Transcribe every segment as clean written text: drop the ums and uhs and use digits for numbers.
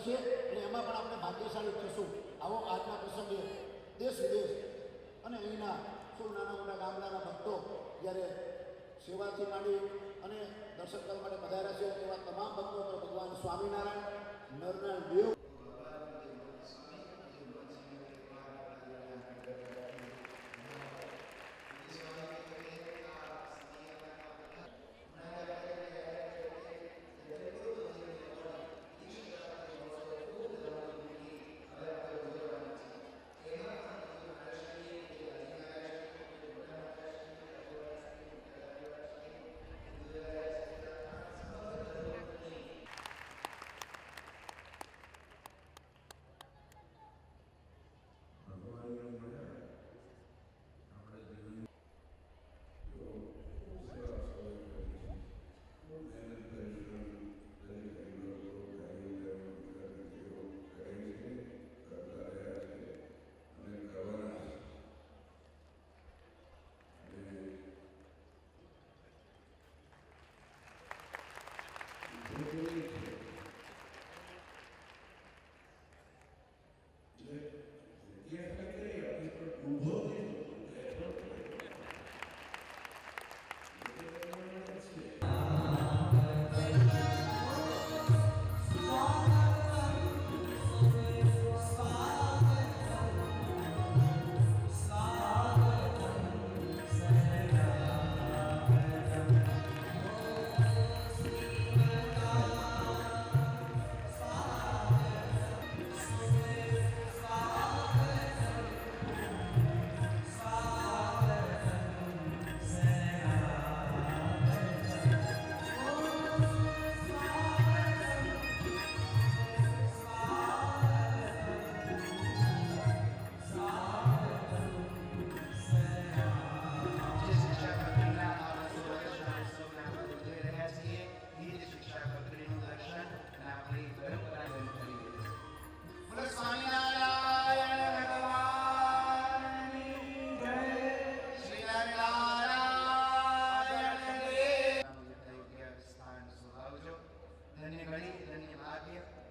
છે અને એમાં પણ આપણે ભાગ્યશાળી થઈશું. આવો આજના પ્રસંગે દેશ વિદેશ અને અહીંના સૌ નાના મોટા ગામડાના ભક્તો જ્યારે સેવાથી માંડી અને દર્શન કરવા માટે પધાર્યા છે એવા તમામ ભક્તો પર ભગવાન સ્વામિનારાયણ નરનારાયણ દેવ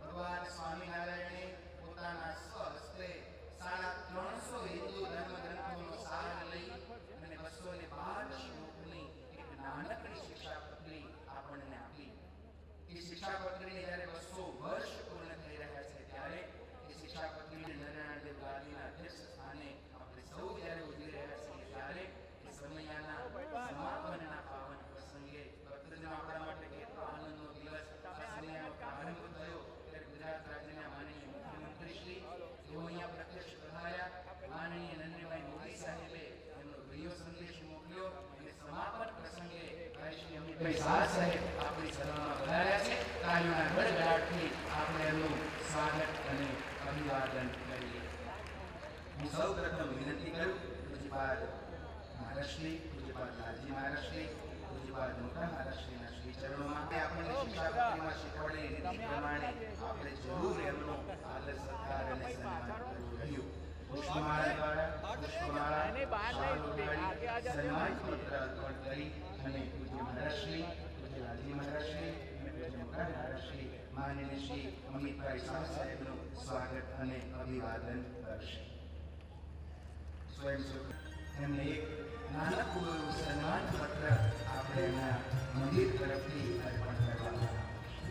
ભગવાન સ્વામિનારાયણે પોતાના સ્વહસ્તે 350 હિન્દુ ધર્મ ગ્રંથોનો સાર લઈ અને 212 શ્લોકની એક નાનકડી શિક્ષાપત્રી આપણને આપી. એ શિક્ષાપત્રીને જ્યારે 200 વર્ષ પૂર્ણ થઈ રહ્યા છે ત્યારે એ શિક્ષાપત્રીને નરનારાયણ દેવ ગાદીના અધ્યક્ષ સ્થાને આપણે સૌ જ્યારે ઉજવી રહ્યા છીએ ત્યારે એ સમયના સમાપનના પાવન પ્રસંગે ભક્તજનો આપણા માટે કેટલો આનંદનો દિવસ આ સમયનો પ્રારંભ થયો. ગુજરાત રાજ્યના માનનીય મુખ્યમંત્રી શ્રી તેઓ અહીંયા પ્રત્યક્ષ પધાર્યા. માનનીય નરેન્દ્રભાઈ મોદી સાહેબે એમનો વિડિયો સંદેશ મોકલ્યો અને સમાપન પ્રસંગે ભાઈ શ્રી અમિતભાઈ શાહ સાહેબ આપણી સભામાં પધાર્યા છે. તાળીઓના ગડગડાટથી આપણે એમનું સ્વાગત અને અભિવાદન કરીએ. હું સૌ પ્રથમ વિનંતી કરું પૂજ્યપાદ મહારાજશ્રી, પૂજ્યપાદ લાલજી મહારાજશ્રી, પૂજ્યપાદ મોટા મહારાજશ્રીના શ્રી ચરણોમાં આપણને શિક્ષાપત્રીમાં શીખવાડેલી રીતિ પ્રમાણે આપણે જરૂર એમનો આદર સત્કાર અને સન્માન કરવું રહ્યું. પુષ્પમાળા દ્વારા પુષ્પમાળા સન્માન પત્ર અર્પણ કરી અને પૂજ્ય મહારાજશ્રી, પૂજ્ય લાલજી મહારાજશ્રી અને પૂજ્ય મોટા મહારાજશ્રી માનનીય શ્રી અમિતભાઈ શાહ સાહેબનું સ્વાગત અને અભિવાદન કરશે. સ્વયં એમને એક નાનકડું એવું સન્માન પત્ર આપણે એમના મંદિર તરફથી અર્પણ કરવામાં આવશે.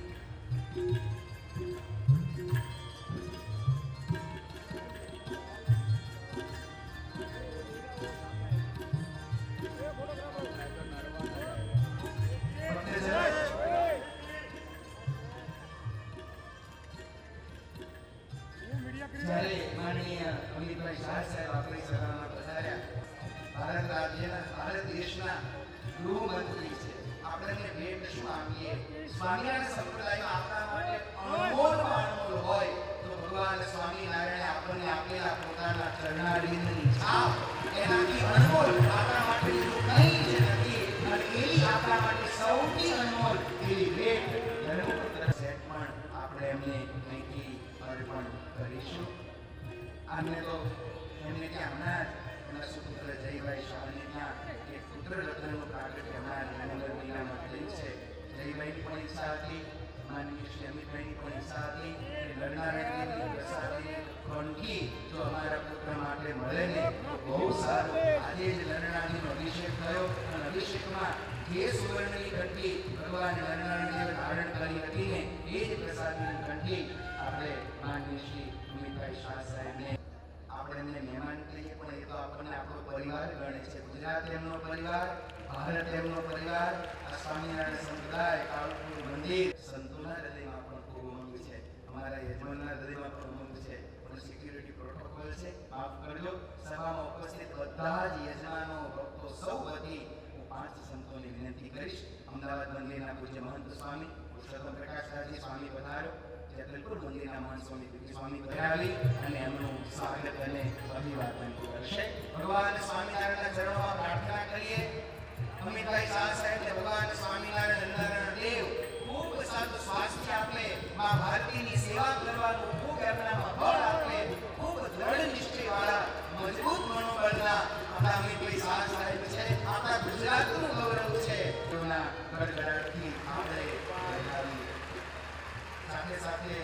જ્યારે માનનીય અમિતભાઈ શાહ સાહેબ આપણી સભામાં પધાર્યા, ભારત દેશના ગૃહમંત્રી છે. આપણે ભેટ શું આપીએ? સ્વામિનારાયણ સંપ્રદાયમાં આપણા માટે અણમોલ માણમોલ હોય તો ભગવાન સ્વામિનારાયણે આપણને આપેલા પોતાના ચરણારવિંદની છાપ, એનાથી અણમોલ આપણા માટે કંઈ જ નથી. અને એવી આપણા માટે સૌથી અણમોલ એવી ભેટ ધર્મપુત્ર સેટ પણ આપણે એમને અહીંથી અર્પણ કરીશું. આમને તો એમને ત્યાં હમણાં એમના સુપુત્ર જયભાઈ શાહને ત્યાં એક પુત્ર રત્નનું પ્રાગટ્ય હમણાં નવેમ્બર મહિનામાં થયું છે. જયભાઈની પણ ઈચ્છા હતી, માનનીય શ્રી અમિતભાઈની પણ ઈચ્છા હતી કે લડના નથી. આપણે માનનીય શ્રી અમિતભાઈ શાહ સાહેબને આપણે એમને મહેમાન કહીએ પણ એ તો આપણને આપણો પરિવાર ગણે છે. ગુજરાત એમનો પરિવાર, ભારત એમનો પરિવાર. આ સ્વામિનારાયણ સંપ્રદાય, કાળુપુર મંદિર, સંતોના હૃદયમાં પણ ખૂબ ઉમંગ છે. અમારા યજમાનના હૃદયમાં પણ ઉમંગ છે, પણ સિક્યુરિટી પ્રોટોકોલ છે, માફ કરજો. સભામાં ઉપસ્થિત બધા જ યજમાનો, ભક્તો સૌ વતી હું 5 સંતોની વિનંતી કરીશ. અમદાવાદ મંદિરના પૂજ્ય મહંત સ્વામી પુરુષોત્તમ પ્રકાશદાસજી સ્વામી પધારો. જેતલપુર મંદિરના મહંત સ્વામી દીપી સ્વામી પધારી અને એમનું સ્વાગત અને અભિવાદન કરશે. ભગવાન સ્વામિનારાયણના ચરણોમાં પ્રાર્થના કરીએ. અમિતભાઈ શાહ સાહેબને ભગવાન સ્વામિનારાયણ નંદનારાયણ દેવ ખૂબ સારું સ્વાસ્થ્ય આપે, મા ભારતીની સેવા કરવાનું ખૂબ એમનામાં બળ આપે. ખૂબ દ્રઢ નિશ્ચયવાળા, મજબૂત મનોબળના આપણા અમિતભાઈ શાહ સાહેબ છે. આપણા ગુજરાતનું ગૌરવ છે. તેમના ગડગડાટથી આપણે વધાવીએ. સાથે સાથે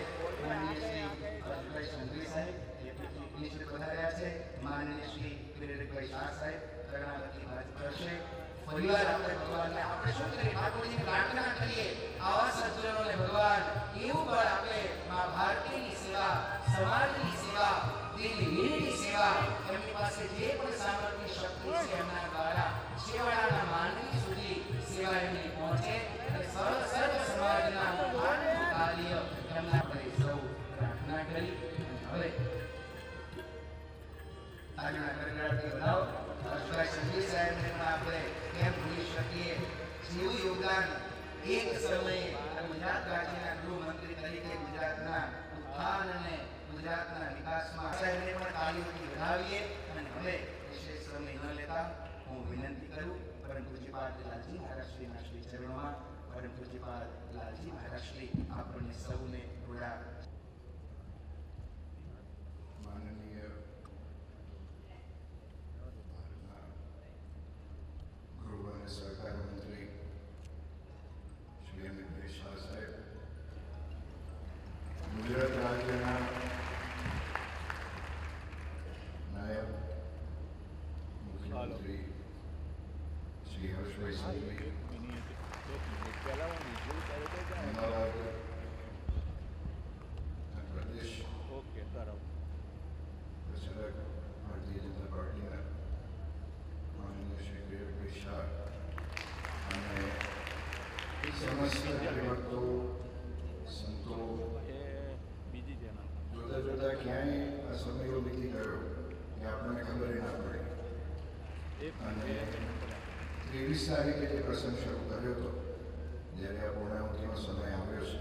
માનનીય શ્રી અર્જુનભાઈ સંઘવી સાહેબ ડેપ્યુટી મિનિસ્ટર પધાર્યા છે. માનનીય શ્રી કિરીટભાઈ શાહ સાહેબ કર્ણાવતી વાત કરશે. ફરીવાર આપણે ભગવાનને આપણે શું કરીએ? ઠાકોરજીની પ્રાર્થના કરીએ. આવા સજ્જનોને ભગવાન એવું બળ આપે, મા ભારતીની સેવા, સમાજની સેવા, દિલહીનની સેવા, એમની પાસે જે પણ સામર્થ્ય શક્તિ છે એમના દ્વારા છેવાડાના માનવી સુધી સેવા એમની પહોંચે અને સર્વ સમાજના ઉદ્ધારનું કાર્ય એમના આપણે સૌ પ્રાર્થના કરી. હવે આજના ગરગડાટથી વધાવો અર્જુનભાઈ સંઘવી સાહેબને પણ આપણે કેમ ભૂલી શકીએ? જેવું યોગદાન એક સમયે ગુજરાત રાજ્યના ગૃહમંત્રી તરીકે ગુજરાતના ઉત્થાન અને ગુજરાતના વિકાસમાં સાહેબને પણ તાળીઓથી વધાવીએ. અને હવે વિશેષ સમય ન લેતા હું વિનંતી કરું પરમ પૂજ્યપાદ લાલજી મહારાજશ્રીના શ્રી ચરણોમાં. પરમ પૂજ્યપાદ લાલજી મહારાજશ્રી આપણને સૌને થોડા માનનીય ગૃહ અને સહકાર મંત્રી શ્રી અમિતભાઈ શાહ સાહેબ, ગુજરાત રાજ્યના નાયબ મુખ્યમંત્રી શ્રી હર્ષભાઈ સંઘવી, અમદાવાદ પ્રદેશ પ્રચારક ભારતીય જનતા પાર્ટીના માનનીય શ્રી કિરીટભાઈ શાહ અને સમસ્ત હરિભક્તો, સંતો, જોતા જોતા ક્યાંય આ સમયો વીતી ગયો કે આપણને ખબર ના પડી. અને 23 તારીખે જે પ્રસંગ શરૂ કર્યો હતો, જ્યારે આ પૂર્ણાહુતિનો સમય આવ્યો છે,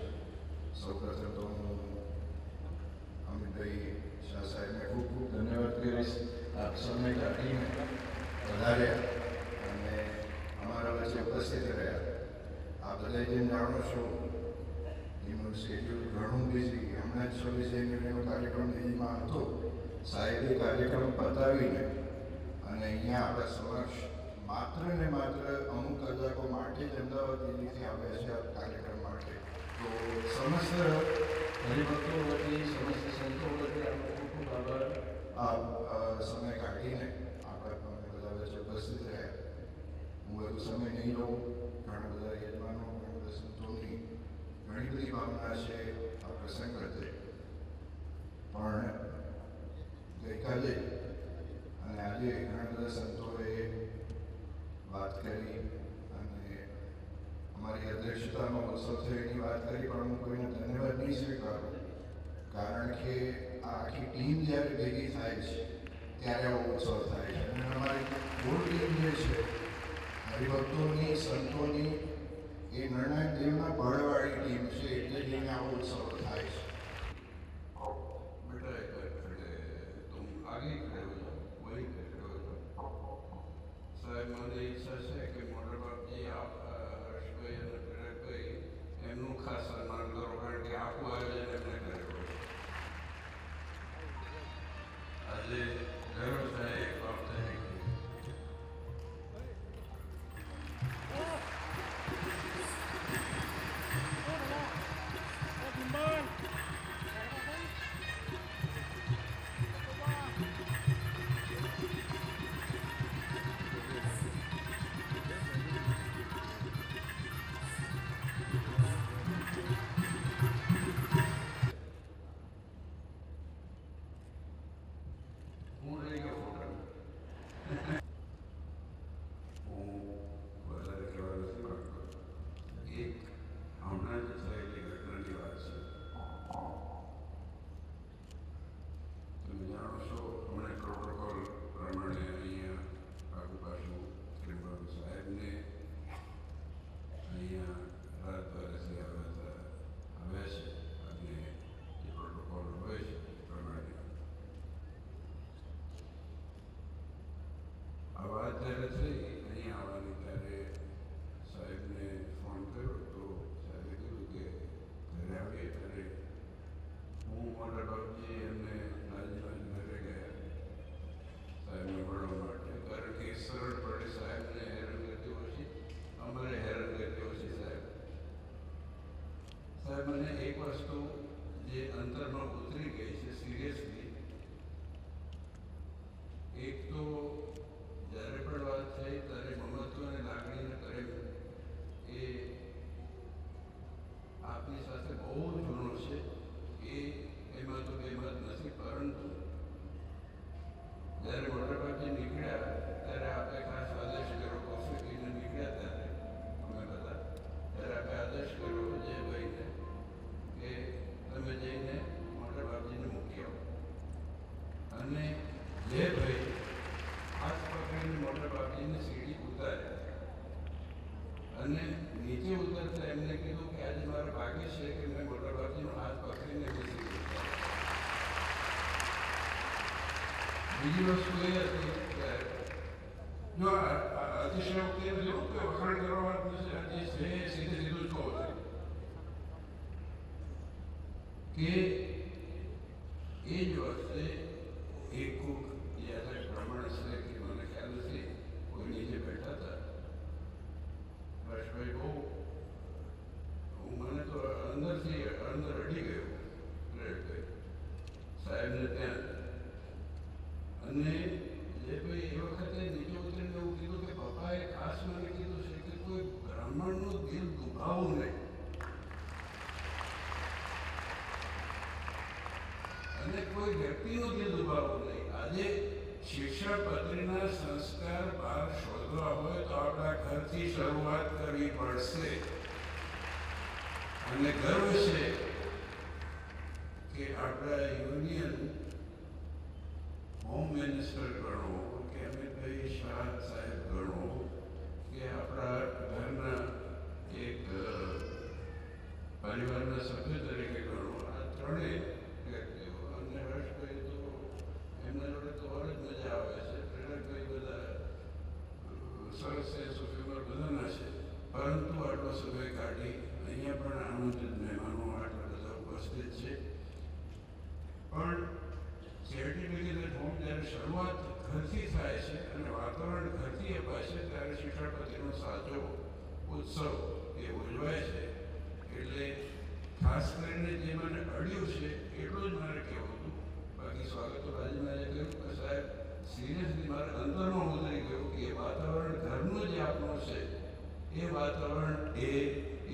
સૌ પ્રથમ તો હું અમિતભાઈ શાહ સાહેબને ખૂબ ખૂબ ધન્યવાદ કરીશ. આપ સમય કાઢીને વધાર્યા અને અમારા વચ્ચે ઉપસ્થિત રહ્યા. આ બધા જેમ જાણો છો એમનું શેડ્યુલ ઘણું બિઝી. હમણાં જ 26 જાન્યુઆરીનો કાર્યક્રમ દિલ્હીમાં હતો. સાહેબે કાર્યક્રમ પતાવીને અને અહીંયા આપણા સમક્ષ માત્ર ને માત્ર અમુક કલાકો માટે જ અમદાવાદ દિલ્હીથી આવ્યા છે આ કાર્યક્રમ માટે. તો સમસ્ત હરિભક્તો વતી, સમસ્ત સંતો વતી આપનો ખૂબ ખૂબ આભાર. આ સમય કાઢીને આપણા બધા વચ્ચે ઉપસ્થિત રહ્યા. હું વધુ સમય નહીં લઉં. ઘણા બધા યજમાનો, ઘણા બધા સંતોની ઘણી બધી ભાવના છે આ પ્રસંગ પ્રત્યે. પણ ગઈકાલે અને આજે ઘણા બધા સંતોએ વાત કરી અને અમારી અધ્યક્ષતામાં ઉત્સવ થયો એની વાત કરી. પણ હું કોઈને ધન્યવાદ નહીં સ્વીકારું, કારણ કે આ આખી ટીમ જ્યારે ભેગી થાય છે ત્યારે આવો ઉત્સવ થાય છે. અને અમારી મૂળ ટીમ જે છે હરિભક્તોની, સંતોની, એ નિર્ણાયક દેવના બળવાળી ટીમ છે, એટલે લઈને આવો ઉત્સવ થાય છે. बेटा एक बार खड़े तुम आगे खड़े हो जाओ, वहीं पे खड़े हो जाओ. साहब मारी इच्छा है कि मोटर बाप जी आप हर्षभाई અને કિરીટભાઈ એમનું ખાસ સન્માન કરો, કારણ કે આખું આયોજન એમને કરેલું છે. આજે ગર્વ થાય એક વાત તરીકે Good બીજી વસ્તુ એ હતી કે જો અતિશયોક્તિ નથી હોતું કે વખાણ કરવા વાત નથી, આજે છે સીધે સીધું જ કહું છું કે એ જ વખતે એક કોક યાદ બ્રાહ્મણ છે કે મને ખ્યાલ નથી કોઈ નીચે બેઠા હતા, હર્ષભાઈ બહુ મને તો અંદરથી અંદર અડી ગયું સાહેબને ત્યાં, અને જે ભાઈ એ વખતે નીચે ઉતરીને એવું કીધું કે પપ્પાએ ખાસ મને કીધું છે કે કોઈ બ્રાહ્મણનું દિલ દુભાવવું નહીં અને કોઈ વ્યક્તિનું દિલ દુભાવવું નહીં. આજે શિક્ષણ પત્રીના સંસ્કાર બહાર શોધવા હોય તો આપણા ઘરથી શરૂઆત કરવી પડશે. અને ગર્વ છે કે આપણા યુનિયન હોમ મિનિસ્ટર ગણો કે અમિતભાઈ શાહ સાહેબ ગણો કે આપણા ઘરના એક પરિવારના સભ્ય તરીકે ગણો, આ ત્રણેય વ્યક્તિઓ અને હર્ષભાઈ તો એમના જોડે તો ઓર જ મજા આવે છે, પ્રેરકભાઈ બધા સરસ સેન્સ ઓફ હ્યુમર બધાના છે, પરંતુ આટલો સમય કાઢી અહીંયા પણ આમંત્રિત મહેમાનો આટલા બધા ઉપસ્થિત છે. પણ ચેરિટેબલ હોમ જ્યારે શરૂઆત ઘરથી થાય છે અને વાતાવરણ ઘરથી અપાય છે ત્યારે શિક્ષણ પત્રીનો સાચો ઉત્સવ એ ઉજવાય છે. એટલે ખાસ કરીને જે મને અડ્યું છે એટલું જ મારે કહેવું હતું. બાકી સ્વાગત રાજીમાં કહ્યું કે સાહેબ સિરિયસલી મારે અંદરમાં ઉતરી ગયું કે એ વાતાવરણ ઘરનું જે આપણું છે એ વાતાવરણ એ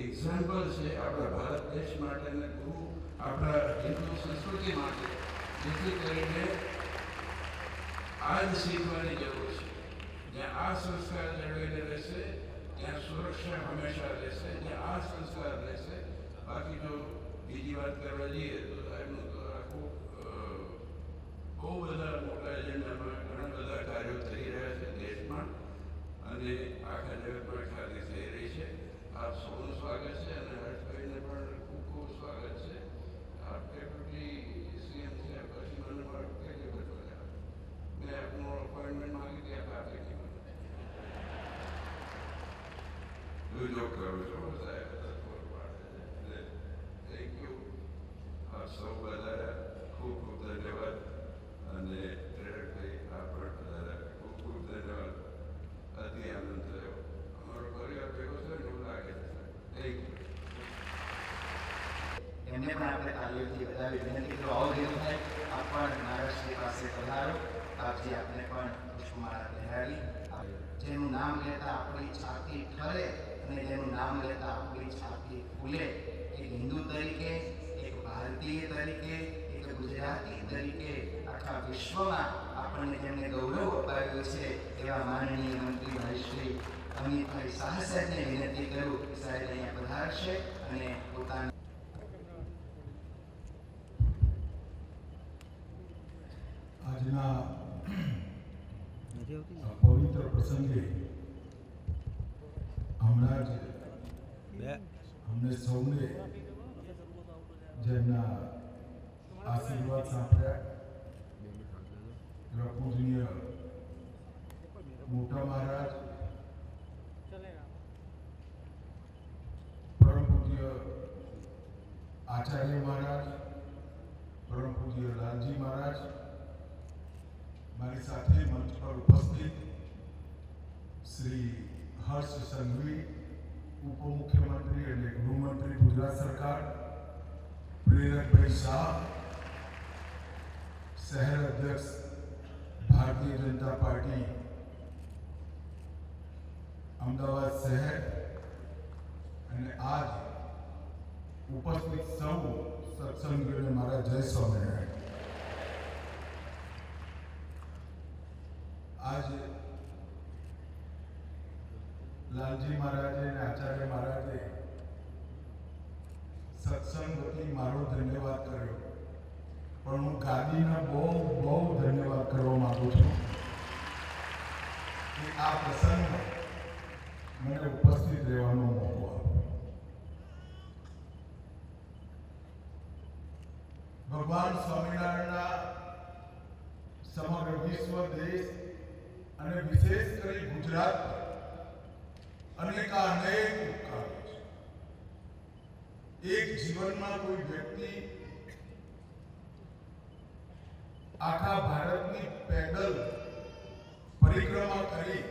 એક્ઝામ્પલ છે આપણા ભારત દેશ માટે અને ગુરુ આપણા હિન્દુ સંસ્કૃતિ માટે, જેથી કરીને આ જ શીખવાની જરૂર છે. જ્યાં આ સંસ્કાર જળવાઈને રહેશે ત્યાં સુરક્ષા હંમેશા રહેશે, જ્યાં આ સંસ્કાર રહેશે. બાકી જો બીજી વાત કરવા જઈએ તો સાહેબનું તો આખું બહુ બધા મોટા એજન્ડામાં ઘણા બધા કાર્યો થઈ રહ્યા છે દેશમાં અને આખા જગતમાં ખ્યાતિ થઈ રહી છે. આપ સૌનું સ્વાગત છે અને હર્ષભાઈને પણ ખૂબ ખૂબ સ્વાગત છે. આપ ડેપ્યુટી સીએમ થયા પછી મને મારું કેટલી બધું મેં આપનું અપોઇન્ટમેન્ટ માંગી હતી, આપ આપી નહીં મને જો કરું છું સાહેબ થેન્ક યુ. આપ સૌ બધા ખૂબ ખૂબ ધન્યવાદ અને પ્રેરકભાઈ આપ પણ બધા ખૂબ ખૂબ ધન્યવાદ. અતિ આનંદ થયો, અમારો પરિવાર ભેગો થયો ને એવું લાગે છે. Thank you. એમને પણ આપણે તાલીઓથી વધાવી વિનંતી કરો. આવો દેવ થાય આપ પણ મહારાષ્ટ્રની પાસે પધારો. આપજી આપને પણ પુષ્પમાળા પહેરાવી. જેનું નામ લેતા આપણી છાતી ઠરે અને જેનું નામ લેતા આપણી છાતી ફૂલે, એક હિન્દુ તરીકે, એક ભારતીય તરીકે, એક ગુજરાતી તરીકે આખા વિશ્વમાં આપણને જેમને ગૌરવ અપાવ્યું છે એવા માનનીય મંત્રી ભાઈ શ્રી અમિતભાઈ શાહ સાહેબને વિનંતી કરું કે સાહેબ અહીંયા પધારશે અને પોતાના આજના પવિત્ર પ્રસંગે હમણાં જ અમને સૌને જેમના આશીર્વાદ સાંભળ્યા પૂજનીય મોટા મહારાજ, પરમ પૂજ્ય આચાર્ય મહારાજ, પરમ પૂજ્ય લાલજી મહારાજ, મારી સાથે મંચ પર ઉપસ્થિત શ્રી હર્ષ સંઘવી, ઉપમુખ્યમંત્રી અને ગૃહમંત્રી ગુજરાત સરકાર, પ્રેરકભાઈ શાહ, શહેર અધ્યક્ષ ભારતીય જનતા પાર્ટી અમદાવાદ શહેર અને આજ ઉપસ્થિત સૌ સત્સંગીઓને મારા જય સ્વામિનારાયણ. આજ લાલજી મહારાજે અને આચાર્ય મહારાજે સત્સંગ વતી મારો ધન્યવાદ કર્યો, પણ હું ગાદીના બહુ ધન્યવાદ કરવા માંગુ છું કે આ પ્રસંગમાં મને ઉપસ્થિત રહેવાનો મોકો આપ્યો. ભગવાન સ્વામિનારાયણના સમગ્ર વિશ્વ દેશ અને વિશેષ કરી ગુજરાત અનેક ઉપકારો છે. એક જીવનમાં કોઈ વ્યક્તિ આખા ભારતની પેદલ પરિક્રમા કરી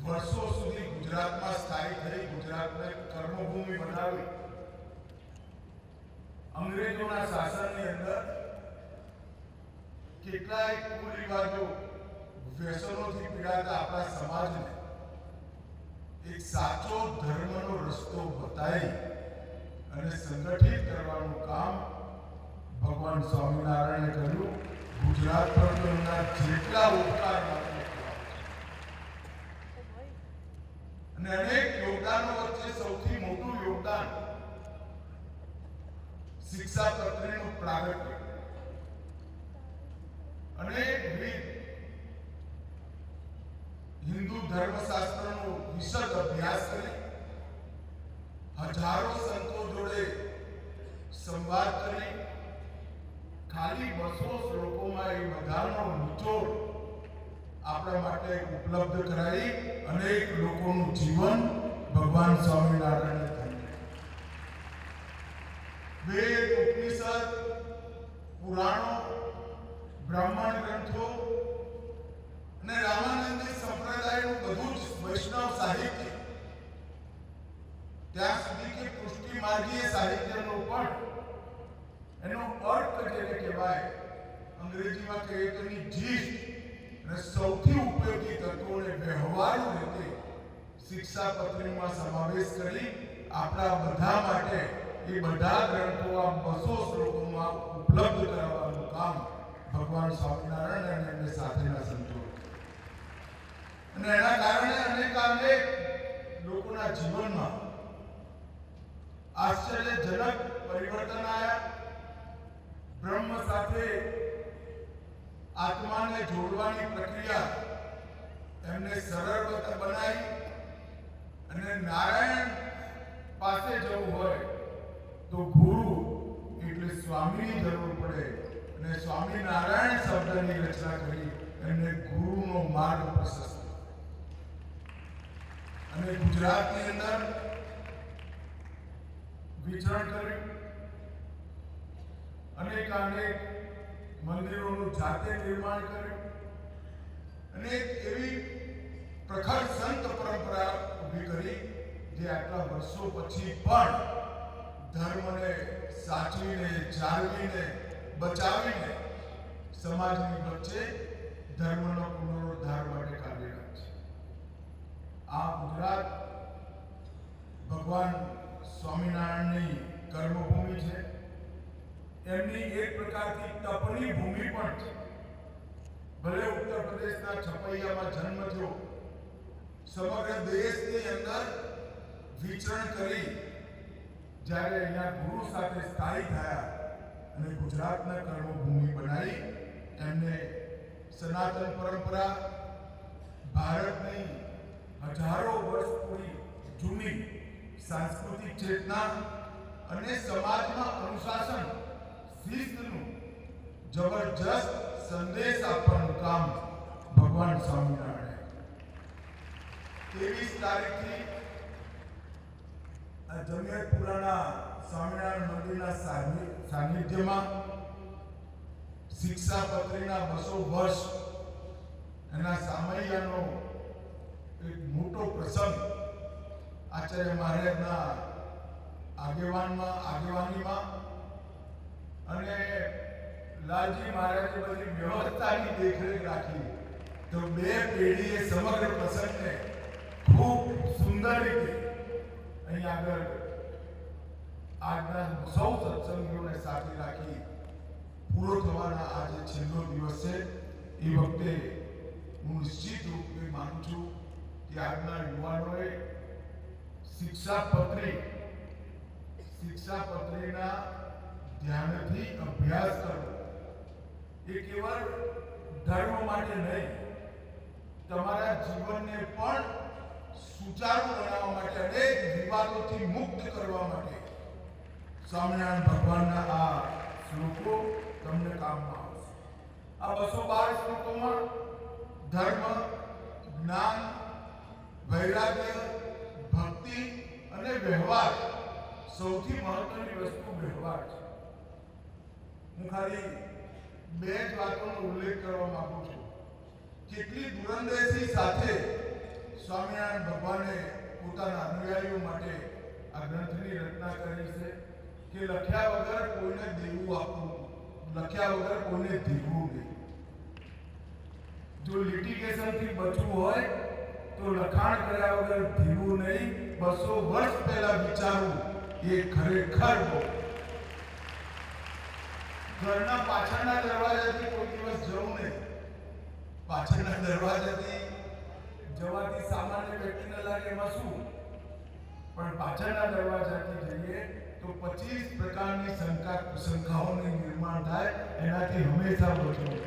વર્ષો સુધી ગુજરાતમાં સ્થાયી થઈ, ગુજરાતને કર્મભૂમિ બનાવી, અંગ્રેજોના શાસનની અંદર કેટલાય કુરિવાજો, વ્યસનોથી પીડાતા આપણા સમાજને એક સાચો ધર્મનો રસ્તો બતાવી અને સંગઠિત કરવાનું કામ ભગવાન સ્વામિનારાયણે કર્યું. ગુજરાત પર તેમના જેટલા ઉપકાર અને અનેક યોગદાનો વચ્ચે સૌથી મોટું યોગદાન શિક્ષાપત્રીનું પ્રાગટ્ય. અનેક વિવિધ હિન્દુ ધર્મશાસ્ત્રનો વિશદ અભ્યાસ કરી હજારો સંતો જોડે સંવાદ કરી ખાલી 200 શ્લોકોમાં એ બધાનો નિચોડ આપણા માટે ઉપલબ્ધ કરાવી અનેક લોકોનું જીવન ભગવાન સ્વામિનારાયણે ધન્ય. વેદ, ઉપનિષદ, પુરાણો, બ્રાહ્મણ ગ્રંથો અને રામાનંદી સંપ્રદાયનું બધું જ વૈષ્ણવ સાહિત્ય, ત્યાં સુધી કે પુષ્ટિ માર્ગીય સાહિત્યનો પણ એનો અર્થ જેને કહેવાય, અંગ્રેજીમાં કહીએ તો એની જીસ્ટ અને સૌથી ઉપયોગી તત્વોને વ્યવહારુ રીતે શિક્ષાપત્રીમાં સમાવેશ કરી આપણા બધા માટે એ બધા ગ્રંથો આ 200 શ્લોકોમાં ઉપલબ્ધ કરાવવાનું કામ ભગવાન સ્વામિનારાયણ અને એમની સાથેના સંતો, અને એના કારણે અનેક લોકોના જીવનમાં આશ્ચર્યજનક પરિવર્તન આવ્યા. બ્રહ્મ સાથે આત્માને જોડવાની પ્રક્રિયા એમને સરળ બનાવી અને નારાયણ પાસે જવું હોય તો ગુરુ એટલે સ્વામીની જરૂર પડે અને સ્વામિનારાયણ શબ્દની રચના કરી એમને ગુરુનો માર્ગ પ્રશસ્ત. અને ગુજરાતની અંદર વિચરણ કર્યું, અનેક મંદિરોનું જાતે નિર્માણ કર્યું અને એવી પ્રખર સંત પરંપરા ઊભી કરી જે આટલા વર્ષો પછી પણ ધર્મને સાચવીને, જાળવીને, બચાવીને સમાજની વચ્ચે ધર્મનો પુનરુદ્ધાર માટે કાર્યરત છે. આ ગુજરાત ભગવાન સ્વામિનારાયણની કર્મભૂમિ છે. એમની એક પ્રકારથી તપની ભૂમિ પણ છે. ભલે ઉત્તર પ્રદેશના છપૈયામાં જન્મ થયો, સમગ્ર દેશની અંદર વિચરણ કરી જ્યારે અહીંયા ગુરુ સાથે સ્થાયી થયા અને ગુજરાતના કર્મભૂમિ બનાવી, એમને સનાતન પરંપરા, ભારતની હજારો વર્ષ પૂરી જૂની સાંસ્કૃતિક ચેતના અને સમાજમાં અનુશાસન, શિસ્તનું જબરજસ્ત સંદેશ આપવાનું કામ ભગવાન સ્વામિનારાયણ. 23 તારીખથી આ જમિયતપુરાના સ્વામિનારાયણ મંદિરના સાનિધ્યમાં શિક્ષાપત્રીના 200 વર્ષ એના સામૈયાનો એક મોટો પ્રસંગ આચાર્ય મહારાજના આગેવાનીમાં અને લાલજી મહારાજે બધી વ્યવસ્થાની દેખરેખ રાખી તો 2 પેઢીએ સમગ્ર પ્રસંગને ખૂબ સુંદર રીતે અહીં આગળ આજના સૌ સત્સંગીઓને સાથે રાખી પૂરો થવાના આજે છેલ્લો દિવસ છે. એ વખતે હું નિશ્ચિત રૂપે માનું છું કે આજના યુવાનોએ શિક્ષાપત્રીના ધ્યાનથી અભ્યાસ કરવો. એ કેવળ ધર્મ માટે નહીં, તમારા જીવનને પણ સુચારુ બનાવવા માટે, અનેક વિવાદોથી મુક્ત કરવા માટે સ્વામિનારાયણ ભગવાનના આ શ્લોકો તમને કામમાં આવશે. આ 212 શ્લોકોમાં ધર્મ, જ્ઞાન, વૈરાગ્ય, ભક્તિ અને વ્યવહાર, સૌથી મહત્વની વસ્તુ વ્યવહાર છે. હું ખાલી બે જ વાતોનો ઉલ્લેખ કરવા માંગુ છું. કેટલી દૂરંદેશી સાથે સ્વામિનારાયણ ભગવાને પોતાના અનુયાયીઓ માટે આ ગ્રંથની રચના કરી છે કે લખ્યા વગર કોઈને દેવું આપવું, લખ્યા વગર કોઈને દીધવું નહીં. જો લિટિગેશનથી બચવું હોય તો લખાણ કર્યા વગર દીવું નહીં. 200 વર્ષ પહેલા વિચારવું એ ખરેખર બહુ. ઘરના પાછળના દરવાજાથી કોઈ દિવસ જવું નહીં. પાછળના દરવાજાથી જવાથી સામાન્ય વ્યક્તિને લાગે એમાં શું, પણ પાછળના દરવાજાથી જઈએ તો 25 પ્રકારની શંકાઓનું નિર્માણ થાય. એનાથી હંમેશા બચવું.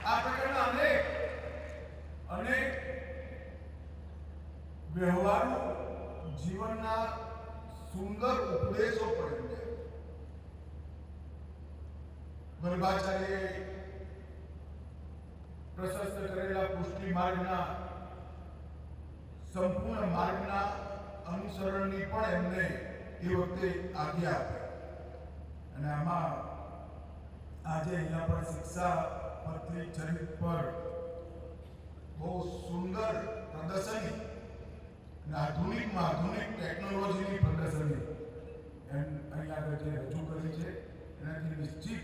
આ પ્રકારના અનેક વ્યવહારો જીવનના સુંદર ઉપદેશો પડે. વલ્લભાચાર્યે પ્રશસ્ત કરેલા પુષ્ટિ માર્ગના સંપૂર્ણ માર્ગના અનુસરણની પણ એમને એ વખતે આજ્ઞા આપી. અને આમાં આજે અહીંયા પર શિક્ષાપત્રી ચરિત્ર પર બહુ સુંદર પ્રદર્શની અને આધુનિકમાં આધુનિક ટેકનોલોજીની પ્રદર્શની અહીંયા આગળ જે રજૂ કરી છે એનાથી નિશ્ચિત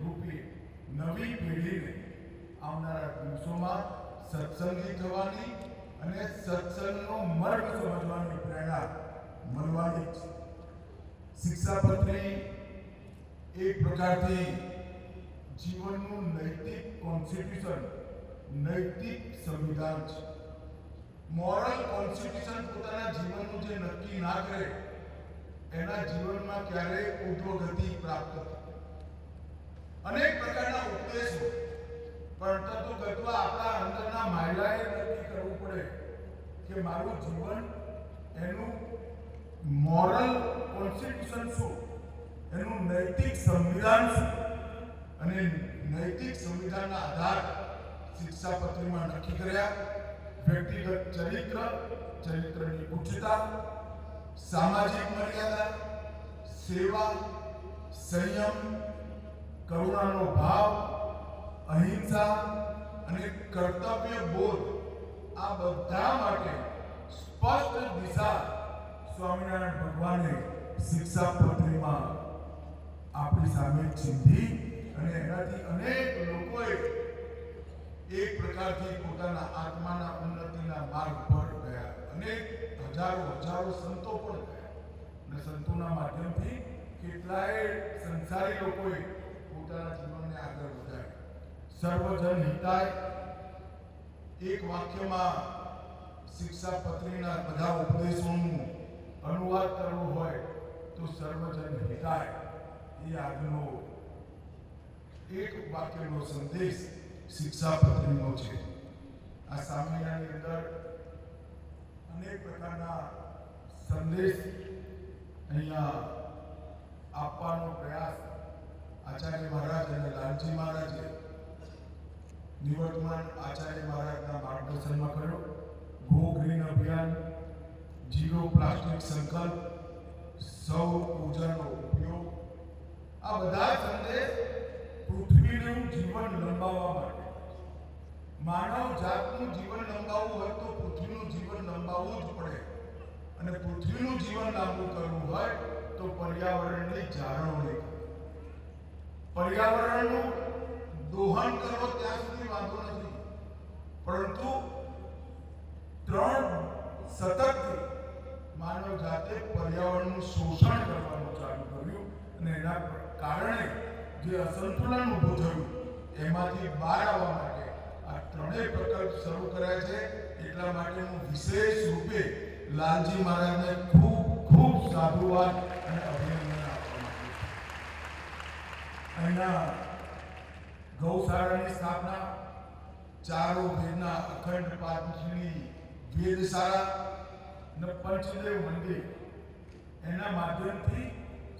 રૂપે નવી પેઢીને આવનારા દિવસોમાં સત્સંગી થવાની અને સત્સંગનો માર્ગ સમજવાની પ્રેરણા મળવાની છે. શિક્ષાપત્રી એક પ્રકારથી જીવનનું નૈતિક કોન્સ્ટિટ્યુશન, નૈતિક સંવિધાન છે. મોરલ કોન્સ્ટિટ્યુશન પોતાના જીવનનું જે નક્કી ના કરે એના જીવનમાં ક્યારેય ઉદ્ધવગતિ પ્રાપ્ત થાય. અનેક પ્રકારના ઉપદેશો, પણ તત્વગતવા આપણા અંદરના માયલાએ નક્કી કરવું પડે કે મારું જીવન એનું મોરલ કોન્સ્ટિટ્યુશન શું, એનું નૈતિક સંવિધાન શું. અને નૈતિક સંવિધાનના આધાર શિક્ષાપત્રીમાં નક્કી કર્યા. વ્યક્તિગત ચરિત્રની ઉચ્ચતા, સામાજિક મર્યાદા, સેવા, સંયમ, કરુણાનો ભાવ, અહિંસા અને કર્તવ્ય બોધ, આ બધા માટે સ્પષ્ટ દિશા સ્વામિનારાયણ ભગવાને શિક્ષાપત્રીમાં આપણી સામે ચીંધી. અને એનાથી અનેક લોકોએ એક પ્રકારથી પોતાના આત્માના ઉન્નતિના માર્ગ પર ગયા. અનેક હજારો સંતો પણ ગયા અને સંતોના માધ્યમથી કેટલાય સંસારી લોકોએ પોતાના જીવનને આગળ વધાર્યું. સર્વજન હિતાય, એક વાક્યમાં શિક્ષાપત્રીના બધા ઉપદેશોનું અનુવાદ કરવો હોય તો સર્વજન હિતાય એ આજનો એક વાક્યનો સંદેશ શિક્ષાપત્રીનો છે. આ સામયની અંદર અનેક પ્રકારના સંદેશ અહીંયા આપવાનો પ્રયાસ આચાર્ય મહારાજ અને લાલજી મહારાજે નિવર્તમાન આચાર્ય મહારાજના માર્ગદર્શનમાં કર્યો. ગો ગ્રીન અભિયાન, ઝીરો પ્લાસ્ટિક સંકલ્પ, સૌર ઉર્જાનો ઉપયોગ, આ બધા સંદેશ પૃથ્વીનું જીવન લંબાવવા માટે. માનવ જાતનું જીવન લંબાવવું હોય તો પૃથ્વીનું જીવન લંબાવવું જ પડે. અને પૃથ્વીનું જીવન લાંબુ કરવું હોય તો પર્યાવરણની જાળવણી. પર્યાવરણનું દોહન કરો ત્યાં સુધી વાંધો નથી, પરંતુ સતતથી માનવ જાતે પર્યાવરણનું શોષણ કરવાનું ચાલુ કર્યું અને એના કારણે જે અસંતુલન ઊભું થયું એમાંથી બહાર આવવા માટે આ ત્રણેય પ્રકલ્પ શરૂ કર્યા છે. એટલા માટે હું વિશેષ રૂપે લાલજી મહારાજને ખૂબ સાધુવાદ અને અભિનંદન આપવા માંગુ છું. અહીંના ગૌશાળાની સ્થાપના, ચારો વેદના અખંડ પાઠની વેદશાળા અને પંચદેવ મંદિર, એના માધ્યમથી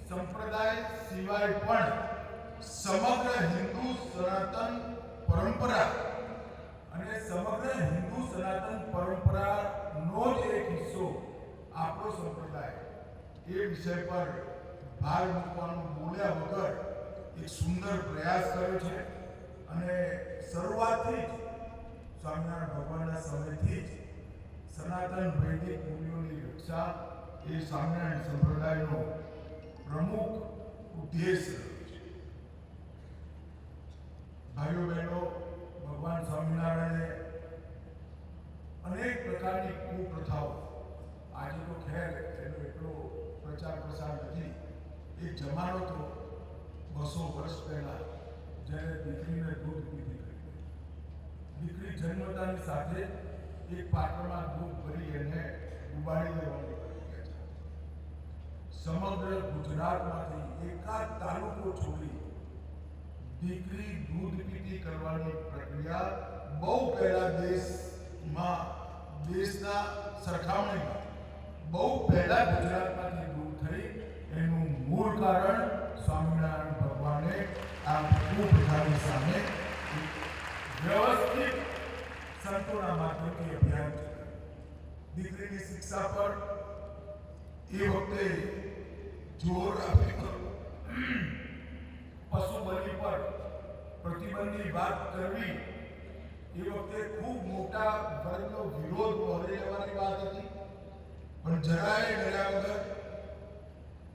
સંપ્રદાય સિવાય પણ સમગ્ર હિન્દુ સનાતન પરંપરા અને સમગ્ર હિન્દુ સનાતન પરંપરાનો જ એક હિસ્સો આપણો સંપ્રદાય એ વિષય પર ભાર મૂકવાનું બોલ્યા વગર એક સુંદર પ્રયાસ કર્યો છે અને શરૂઆતથી જ સ્વામિનારાયણ ભગવાનના સમયથી જ સનાતન વૈદિક મૂલ્યોની રક્ષા એ સ્વામિનારાયણ સંપ્રદાયનો પ્રમુખ ઉદ્દેશ રહ્યો છે. ભાઈઓ બહેનો, ભગવાન સ્વામિનારાયણે અનેક પ્રકારની કુપ્રથાઓ, આજે તો ખેર એનો એટલો પ્રચાર પ્રસાર નથી, એક જમાનો તો 200 વર્ષ પહેલા જ્યારે દીકરીને દૂધ પીધી કરી, દીકરી જન્મતાની સાથે એક પાત્રમાં દૂધ ભરી એને ડુબાડી દેવાની કરી છે. સમગ્ર ગુજરાતમાંથી એકાદ તાલુકો છોડી દીકરી દૂધ પીતી કરવાની પ્રક્રિયા બહુ પહેલા દેશના સરખામણીમાં બહુ પહેલા ગુજરાતમાંથી દૂર થઈ. એનું મૂળ કારણ સ્વામિનારાયણ ભગવાને આ કુપ્રથાની સામે વ્યવસ્થિત સંતોના માધ્યમથી અભિયાન ચલાવ્યું. દીકરીની શિક્ષા પર એ વખતે જોર આપ્યું, પશુ બલિ પર પ્રતિબંધની વાત કરવી એ વખતે ખૂબ મોટા વર્ગનો વિરોધ વહોરી લેવાની વાત હતી. પણ જરાય ડર્યા વગર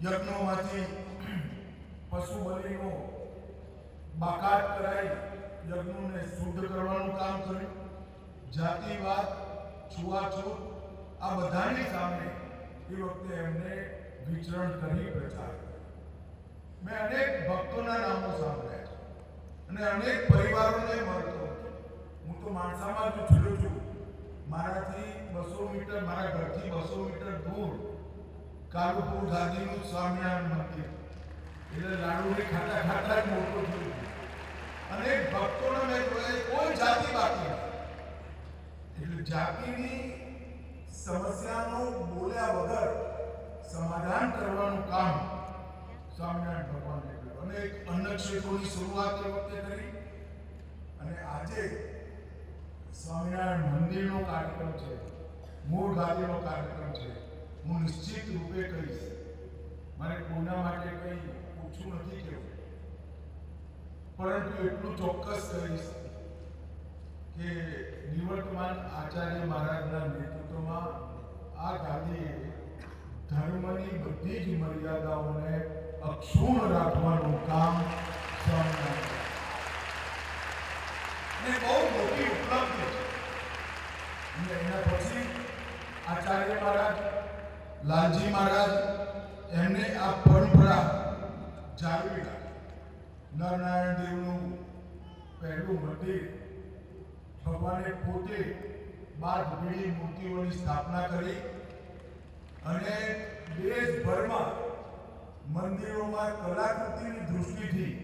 યજ્ઞોમાંથી પશુ બલિનો બાકાત કરાઈ યજ્ઞોને શુદ્ધ કરવાનું કામ કર્યું. જાતિવાદ, છૂઆછૂત આ બધાની સામે એ વખતે એમને વિચરણ કરી પ્રચાર. મેં અનેક ભક્તોના નામો સાંભળ્યા છે અને અનેક પરિવારોને મળતો. હું તો માણસામાં જ છું. મારાથી 200 મીટર, મારા ઘરથી 200 મીટર દૂર કાલુપુર ગાદીનું સ્વામિનારાયણ મંદિર, એટલે લાડુને ખાતા ખાતા જ મોટો થયું. અનેક ભક્તોને મેં જોયા, કોઈ જાતિ બાકી નથી. એટલે જાતિની સમસ્યાનો બોલ્યા વગર સમાધાન કરવાનું કામ સ્વામિનારાયણ ભગવાને કર્યું. અને એક અન્ન ક્ષેત્રોની શરૂઆત એ વખતે કરી. અને આજે સ્વામિનારાયણ મંદિરનો કાર્યક્રમ છે, મૂળ ગાદીનો કાર્યક્રમ છે. હું નિશ્ચિત રૂપે કહીશ, મારે કોઈના માટે કંઈ ઓછું નથી કહેવું, પરંતુ એટલું ચોક્કસ કહીશ કે નિવર્તમાન આચાર્ય મહારાજના નેતૃત્વમાં આ ગાદીએ ધર્મની બધી જ મર્યાદાઓને અક્ષુણ્ણ રાખવાનું કામ સ્વામિનારાયણ અને બહુ મોટી ઉપલબ્ધિ છે. અને એના પછી આચાર્ય મહારાજ, લાલજી મહારાજ, એમને આ પરંપરા જાળવી રાખી. નરનારાયણ દેવનું પહેલું મંદિર ભગવાને પોતે 12 બીડી મૂર્તિઓની સ્થાપના કરી અને દેશભરમાં મંદિરોમાં કલાકૃતિની દૃષ્ટિથી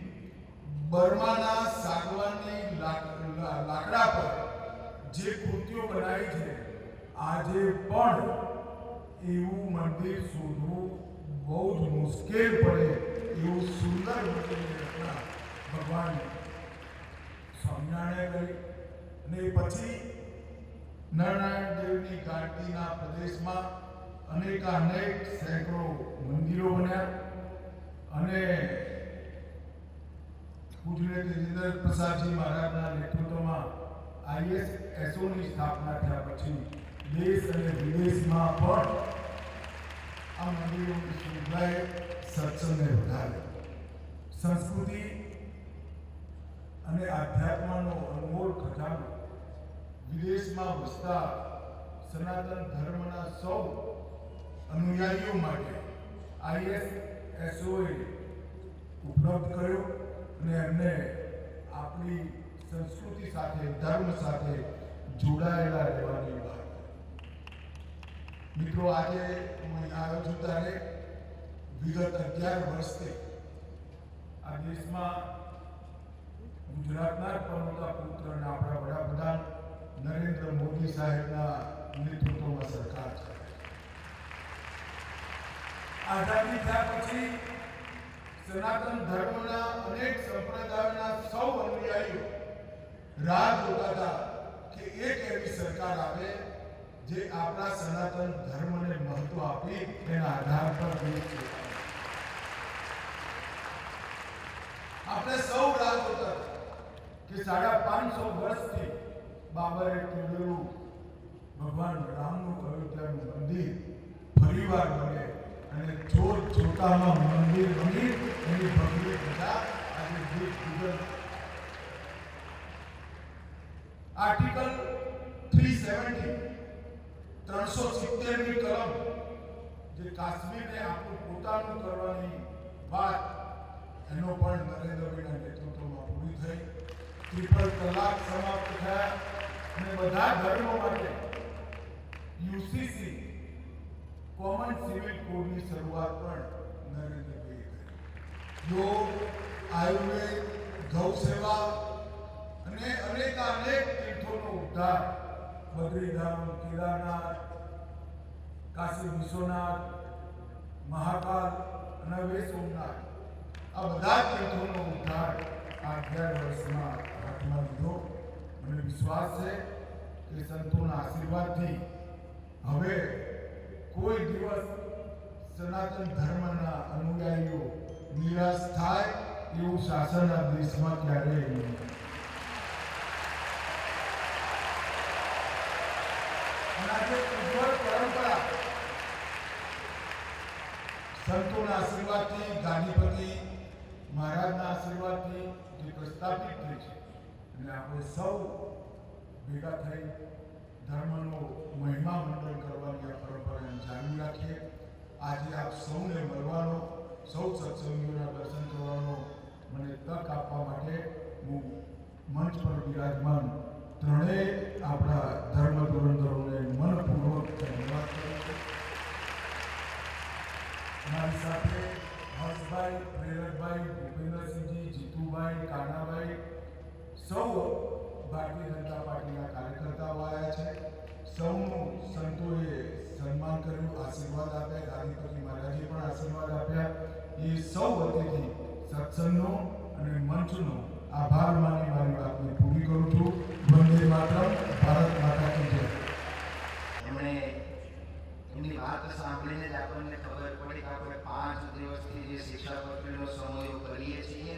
બર્માના સાગવાની લાકડા પર જે કૃતિઓ બનાવી છે, આજે પણ એવું મંદિર શોધવું બહુ જ મુશ્કેલ પડે એવું સુંદર મંદિરની રચના ભગવાન સ્વામિનારાયણે કરી. અને પછી નરનારાયણ દેવની ગાદીના પ્રદેશમાં અનેક સેંકડો મંદિરો બન્યા. અને પૂજ્ય તેજેન્દ્ર પ્રસાદજી મહારાજના નેતૃત્વમાં ISSOની સ્થાપના થયા પછી દેશ અને વિદેશમાં પણ આ મંદિરોની સુવિધાએ સત્સંગને વધાર્યો. સંસ્કૃતિ અને આધ્યાત્મનો અનમોલ ખજાનો વિદેશમાં વસતા સનાતન ધર્મના સૌ અનુયાયીઓ માટે ISSOએ ઉપલબ્ધ કર્યો અને એમને આપણી સંસ્કૃતિ સાથે, ધર્મ સાથે જોડાયેલા રહેવાની વાત. મિત્રો, આજે હું અહીંયા આવ્યો છું ત્યારે વિગત 11 વર્ષથી આ દેશમાં ગુજરાતના પરમતા પુત્ર અને આપણા વડાપ્રધાન નરેન્દ્ર મોદી સાહેબના નેતૃત્વમાં સરકાર છે. આઝાદી થયા પછી સનાતન ધર્મના અનેક સંપ્રદાયોના સૌ અનુયાયીઓ રાહ જોતા હતા કે એક એવી સરકાર આવે જે આપણા સનાતન ધર્મને મહત્વ આપી તેના આધાર પર દેશ ચલાવે. આપણે સૌ રાહ જોતા કે 550 વર્ષથી બાબરે તોડેલું ભગવાન રામનું અયોધ્યાનું મંદિર ફરીવાર બને અને જોત જોતામાં મંદિર બની એની ભવ્ય પ્રજા આજે દેશ ગુજર. આર્ટિકલ 370 કલમ જે કાશ્મીરને આપણું પોતાનું કરવાની વાત એનો પણ નરેન્દ્રભાઈના નેતૃત્વમાં પૂરી થઈ. ત્રિપલ તલાક સમાપ્ત થયા અને બધા ધર્મો માટે યુસીસી કોમન સિવિલ કોડની શરૂઆત પણ નરેન્દ્રભાઈએ કરી. યોગ, આયુર્વેદ, ગૌ સેવા અને અનેક તીર્થોનો ઉદ્ધાર બદ્રીધામ, કેદારનાથ, કાશી વિશ્વનાથ, મહાકાલ અને હવે સોમનાથ આ બધા તીર્થોનો ઉદ્ધાર આ 11 વર્ષમાં હાથમાં લીધો. મને વિશ્વાસ છે કે સંતોના આશીર્વાદથી હવે કોઈ દિવસ સનાતન ધર્મના અનુયાયીઓ નિરાશ થાય એવું શાસન આ દેશમાં ક્યારેય નહીં. આજે ઉજ્જવળ પરંપરા સંતોના આશીર્વાદથી, ગાંધીપતિ મહારાજના આશીર્વાદથી જે પ્રસ્થાપિત થઈ છે અને આપણે સૌ ભેગા થઈ ધર્મનો મહિમા મંડળ કરવાની આ પરંપરાને જાળવી રાખીએ. આજે આપ સૌને મળવાનો, સૌ સત્સંગીઓના દર્શન કરવાનો મને તક આપવા માટે હું મંચ પર બિરાજમાન ત્રણેય આપણા ધર્મ ધુરંધરોને મનપૂર્વક ધન્યવાદ કરું છું. મારી સાથે હર્ષભાઈ, પ્રેરકભાઈ, ભૂપેન્દ્રસિંહજી, જીતુભાઈ, કાનાભાઈ સૌ ભારતીય જનતા પાર્ટીના કાર્યકર્તાઓ આવ્યા છે. સૌનું સંતોએ સન્માન કર્યું, આશીર્વાદ આપ્યા, ગાંધીપતિ મહારાજે પણ આશીર્વાદ આપ્યા. એ સૌ વતીથી સત્સંગનો અને મંચનો આભાર માની મારી વાતને પૂરી કરું છું. વંદે માતરમ. ભારત માતા કી જય. એમણે એમની વાત સાંભળીને જ આપણને ખબર પડી કે આપણે 5 દિવસથી જે શિક્ષાપત્રીનો સમય કરીએ છીએ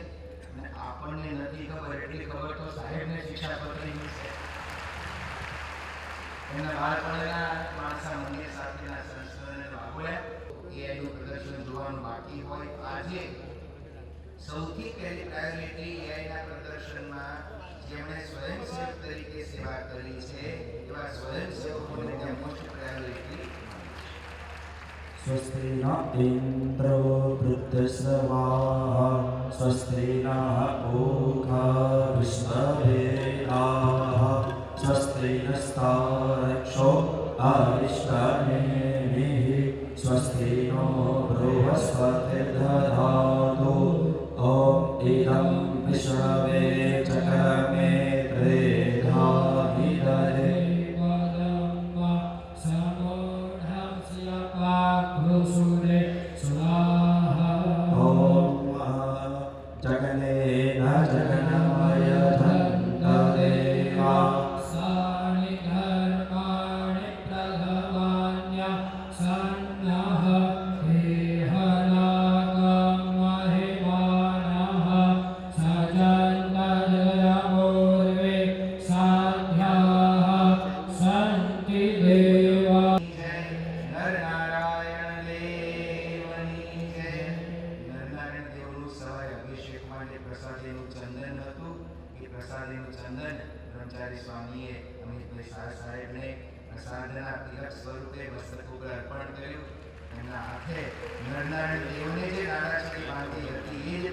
અને આપણને નથી ખબર એટલી ખબર તો સાહેબને શિક્ષાપત્રીની છે. એમના બાળપણના માણસા મંદિર સાથેના સંસ્કરણને વાગોળ્યા. એઆઈનું પ્રદર્શન જોવાનું બાકી હોય. આજે સૌથી પહેલી પ્રાયોરિટી એઆઈના પ્રદર્શનમાં જેમણે સ્વયંસેવક તરીકે સેવા કરી છે એવા સ્વયંસેવકોને ત્યાં મોસ્ટ પ્રાયોરિટી. स्वस्ति न इन्द्रो वृद्धश्रवाः स्वस्ति नः ओघा विश्ववेदाः स्वस्ति नस्तारक्षो अरिष्टनेमिः स्वस्ति नो बृहस्पतिर्दधातु ॐ इदं विश्ववे चक्रमे त्रेधाभिदरे બ્રહ્મચારી સ્વામીએ અમિતભાઈ શાહ સાહેબને પ્રસાદના તિલક સ્વરૂપે મસ્તક ઉપર અર્પણ કર્યું. એમના હાથે નરનારાયણ દેવને જે નારાચરી બાંધી હતી એ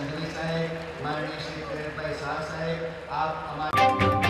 સંઘવી સાહેબ, માનનીય શ્રી કિરણભાઈ શાહ સાહેબ, આપ અમારા